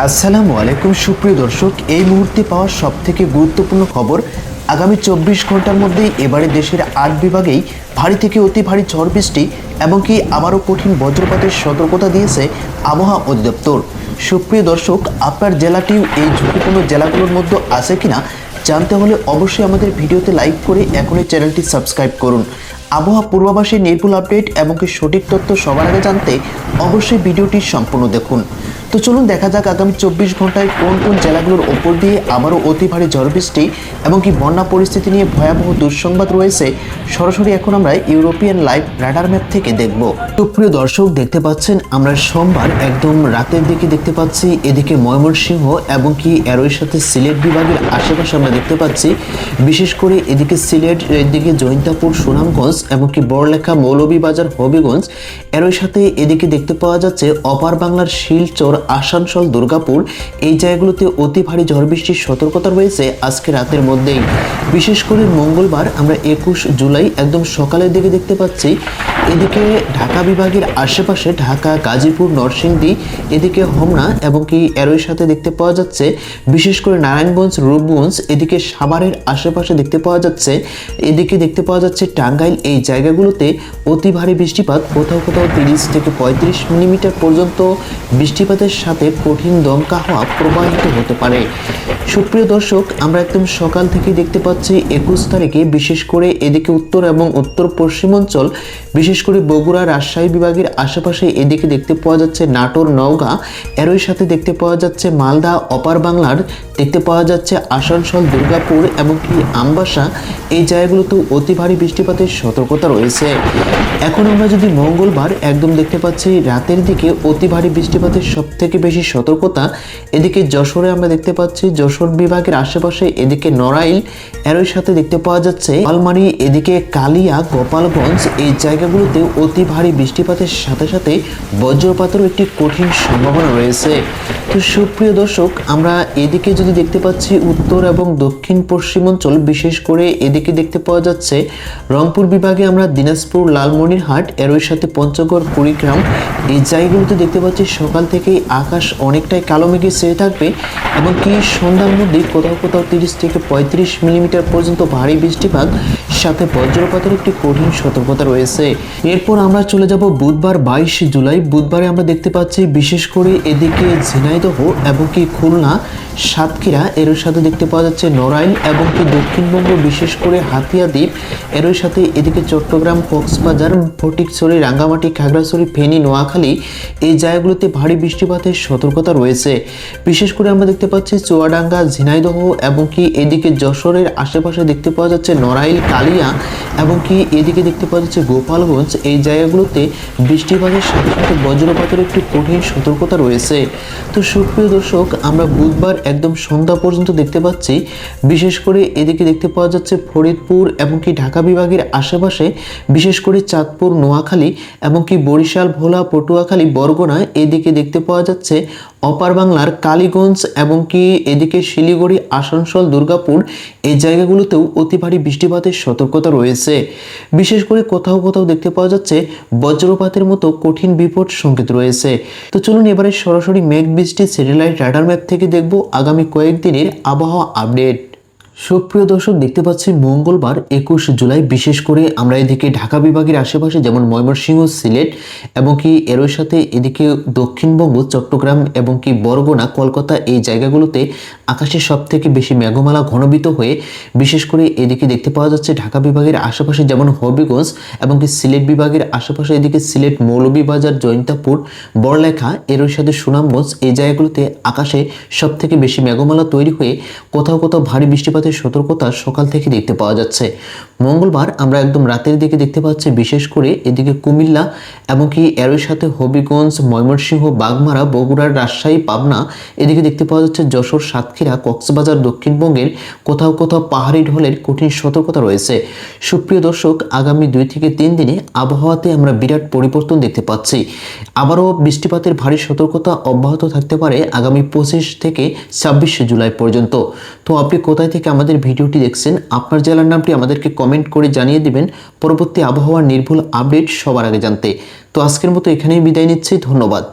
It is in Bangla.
আসসালামু আলাইকুম সুপ্রিয় দর্শক, এই মুহূর্তে পাওয়া সবথেকে গুরুত্বপূর্ণ খবর। আগামী 24 ঘন্টার মধ্যেই এবারে দেশের 8 বিভাগেই ভারী থেকে অতি ভারী ঝড় বৃষ্টি এবং কি আবারও কঠিন বজ্রপাতের সতর্কতা দিয়েছে আবহাওয়া অধিদপ্তর। সুপ্রিয় দর্শক, আপনার জেলাটিও এই ঝুঁকিপূর্ণ জেলাগুলোর মধ্যে আছে কিনা জানতে হলে অবশ্যই আমাদের ভিডিওতে লাইক করে এখনই চ্যানেলটি সাবস্ক্রাইব করুন। আবহাওয়া পূর্বাভাসের নির্ভুল আপডেট এবং কি সঠিক তথ্য সবার আগে জানতে অবশ্যই ভিডিওটি সম্পূর্ণ দেখুন। তো চলুন দেখা যাক আগামী 24 ঘন্টায় কোন কোন জেলাগুলোর ওপর দিয়ে আবারও অতি ভারী ঝড় বৃষ্টি এবং কি বন্যা পরিস্থিতি নিয়ে ভয়াবহ দুঃসংবাদ রয়েছে। সরাসরি এখন আমরা ইউরোপিয়ান লাইভ রাডার ম্যাপ থেকে দেখব। তো প্রিয় দর্শক, দেখতে পাচ্ছেন আমরা সোমবার একদম রাতের দিকে দেখতে পাচ্ছি এদিকে ময়মনসিংহ এবং কি এরই সাথে সিলেট বিভাগের আশেপাশে আমরা দেখতে পাচ্ছি, বিশেষ করে এদিকে সিলেট, এদিকে জৈন্তাপুর, সুনামগঞ্জ এবং কি বড়লেখা, মৌলভীবাজার, হবিগঞ্জ, এরই সাথে এদিকে দেখতে পাওয়া যাচ্ছে অপার বাংলার শিলচর, আসানসোল, দুর্গাপুর, এই জায়গাগুলোতে অতি ভারী ঝড় বৃষ্টির সতর্কতা রয়েছে আজকে রাতের মধ্যেই। বিশেষ করে মঙ্গলবার আমরা 21 জুলাই একদম সকালের দিকে দেখতে পাচ্ছি এদিকে ঢাকা বিভাগের আশেপাশে ঢাকা, গাজীপুর, নরসিংদী, এদিকে হোমনা এবং কি এরই সাথে দেখতে পাওয়া যাচ্ছে বিশেষ করে নারায়ণগঞ্জ, রূপগঞ্জ, এদিকে সাভারের আশেপাশে দেখতে পাওয়া যাচ্ছে, এদিকে দেখতে পাওয়া যাচ্ছে টাঙ্গাইল, এই জায়গাগুলোতে অতি ভারী বৃষ্টিপাত, কোথাও কোথাও 30 থেকে 35 মিলিমিটার পর্যন্ত বৃষ্টিপাতের সাথে কঠিন দমকা হাওয়া প্রবাহিত হতে পারে। সুপ্রিয় দর্শক, আমরা একদম সকাল থেকে দেখতে পাচ্ছি 21 তারিখে বিশেষ করে এদিকে উত্তর এবং উত্তর পশ্চিমাঞ্চল, বিশেষ করে বগুড়া, রাজশাহী বিভাগের আশেপাশে এদিকে দেখতে পাওয়া যাচ্ছে নাটোর, নওগাঁ, এরই সাথে দেখতে পাওয়া যাচ্ছে মালদা, অপার বাংলার দেখতে পাওয়া যাচ্ছে আসানসোল, দুর্গাপুর এবং কি আমবাসা, এই জায়গাগুলোতেও অতি ভারী বৃষ্টিপাতের সতর্কতা রয়েছে। এখন আমরা যদি মঙ্গলবার একদম দেখতে পাচ্ছি রাতের দিকে অতি ভারী বৃষ্টিপাতের সব থেকে বেশি সতর্কতা এদিকে যশোরে আমরা দেখতে পাচ্ছি, যশোর বিভাগের আশেপাশে এদিকে নড়াইল, এরই সাথে দেখতে পাওয়া যাচ্ছে আলমারি, এদিকে কালিয়া, গোপালগঞ্জ, এই জায়গাগুলোতে অতি ভারী বৃষ্টিপাতের সাথে সাথে বজ্রপাতেরও একটি কঠিন সম্ভাবনা রয়েছে। তো সুপ্রিয় দর্শক, আমরা এদিকে যদি দেখতে পাচ্ছি উত্তর এবং দক্ষিণ পশ্চিমাঞ্চল, বিশেষ করে এদিকে দেখতে পাওয়া যাচ্ছে রংপুর বিভাগে আমরা দিনাজপুর, লালমনিরহাট, এরই সাথে পঞ্চগড়, কুড়িগ্রাম, এই জায়গাগুলোতে দেখতে পাচ্ছি সকাল থেকেই আকাশ অনেকটাই কালো মেঘে ছেয়ে থাকবে এবং কি সন্ধ্যার মধ্যে কোথাও কোথাও 30 থেকে 35 মিলিমিটার পর্যন্ত ভারী বৃষ্টিপাত সাথে বজ্রপাতের একটি কঠিন সতর্কতা রয়েছে। এরপর আমরা চলে যাব বুধবার 22 জুলাই। বুধবারে আমরা দেখতে পাচ্ছি বিশেষ করে এদিকে ঝিনাইদহ এবং কি খুলনা, সাতক্ষীরা, এর সাথে দেখতে পাওয়া যাচ্ছে নড়াইল এবং কি দক্ষিণবঙ্গ, বিশেষ করে হাতিয়া দ্বীপ, এর সাথে এদিকে চট্টগ্রাম, কক্সবাজার, ফটিকছড়ি, রাঙ্গামাটি, খাগড়াছড়ি, ফেনী, নোয়াখালী, এই জায়গাগুলোতে ভারী বৃষ্টিপাতের সতর্কতা রয়েছে। বিশেষ করে আমরা দেখতে পাচ্ছি চুয়াডাঙ্গা, ঝিনাইদহ এবং কি এদিকে যশোরের আশেপাশে দেখতে পাওয়া যাচ্ছে নড়াইল, কালিয়া এবং কি এদিকে দেখতে পাওয়া যাচ্ছে গোপালগঞ্জ, এই জায়গাগুলোতে বৃষ্টিপাতের সাথে সাথে বজ্রপাতের একটি কঠিন সতর্কতা রয়েছে। তো সুপ্রিয় দর্শক, আমরা বুধবার একদম সন্ধ্যা পর্যন্ত দেখতে পাচ্ছি বিশেষ করে এদিকে দেখতে পাওয়া যাচ্ছে ফরিদপুর এবং কি ঢাকা বিভাগের আশেপাশে, বিশেষ করে চাঁদপুর, নোয়াখালী এবং কি বরিশাল, ভোলা, পটুয়াখালী, বরগুনা, এদিকে দেখতে পাওয়া যাচ্ছে অপার বাংলার কালীগঞ্জ এবং কি এদিকে শিলিগুড়ি, আসানসোল, দুর্গাপুর, এই জায়গাগুলোতেও অতি ভারী বৃষ্টিপাতের সতর্কতা রয়েছে। বিশেষ করে কোথাও কোথাও দেখতে পাওয়া যাচ্ছে বজ্রপাতের মতো কঠিন বিপদ সংকেত রয়েছে। তো চলুন এবারে সরাসরি মেঘ বৃষ্টি স্যাটেলাইট রাডার ম্যাপ থেকে দেখব আগামী কয়েকদিনের আবহাওয়া আপডেট। সুপ্রিয় দর্শক, দেখতে পাচ্ছি মঙ্গলবার 21 জুলাই, বিশেষ করে আমরা এদিকে ঢাকা বিভাগের আশেপাশে যেমন ময়মনসিংহ, সিলেট এবং কি এরই সাথে এদিকে দক্ষিণবঙ্গ, চট্টগ্রাম এবং কি বরগুনা, কলকাতা, এই জায়গাগুলোতে আকাশে সব থেকে বেশি মেঘমালা ঘনীভূত হয়ে বিশেষ করে এদিকে দেখতে পাওয়া যাচ্ছে ঢাকা বিভাগের আশেপাশে যেমন হবিগঞ্জ এবং কি সিলেট বিভাগের আশেপাশে এদিকে সিলেট, মৌলভীবাজার, জৈন্তাপুর, বড়লেখা, এরই সাথে সুনামগঞ্জ, এই জায়গাগুলোতে আকাশে সব থেকে বেশি মেঘমালা তৈরি হয়ে কোথাও কোথাও ভারী বৃষ্টিপাত সতর্কতা সকাল থেকে দেখতে পাওয়া যাচ্ছে। মঙ্গলবার আমরা একদম রাতের দিকে দেখতে পাচ্ছি বিশেষ করে এদিকে কুমিল্লা এবং কি এরই সাথে হবিগঞ্জ, ময়মনসিংহ, বাগমারা, বগুড়ার, রাজশাহী, পাবনা, এদিকে দেখতে পাওয়া যাচ্ছে যশোর, সাতক্ষীরা, কক্সবাজার, দক্ষিণবঙ্গের কোথাও কোথাও পাহাড়ি ঢলের কঠিন সতর্কতা রয়েছে। সুপ্রিয় দর্শক, আগামী 2 থেকে 3 দিনে আবহাওয়াতে আমরা বিরাট পরিবর্তন দেখতে পাচ্ছি। আবারও বৃষ্টিপাতের ভারী সতর্কতা অব্যাহত থাকতে পারে আগামী 25 থেকে 26 জুলাই পর্যন্ত। তো আপনি কোথায় থেকে আমাদের ভিডিওটি দেখছেন, আপনার জেলার নামটি আমাদেরকে কমেন্ট করে জানিয়ে দিবেন পরবর্তী আবহাওয়ার নির্ভুল আপডেট সবার আগে জানতে। তো আজকের মতো এখানেই বিদায় নিচ্ছি, ধন্যবাদ।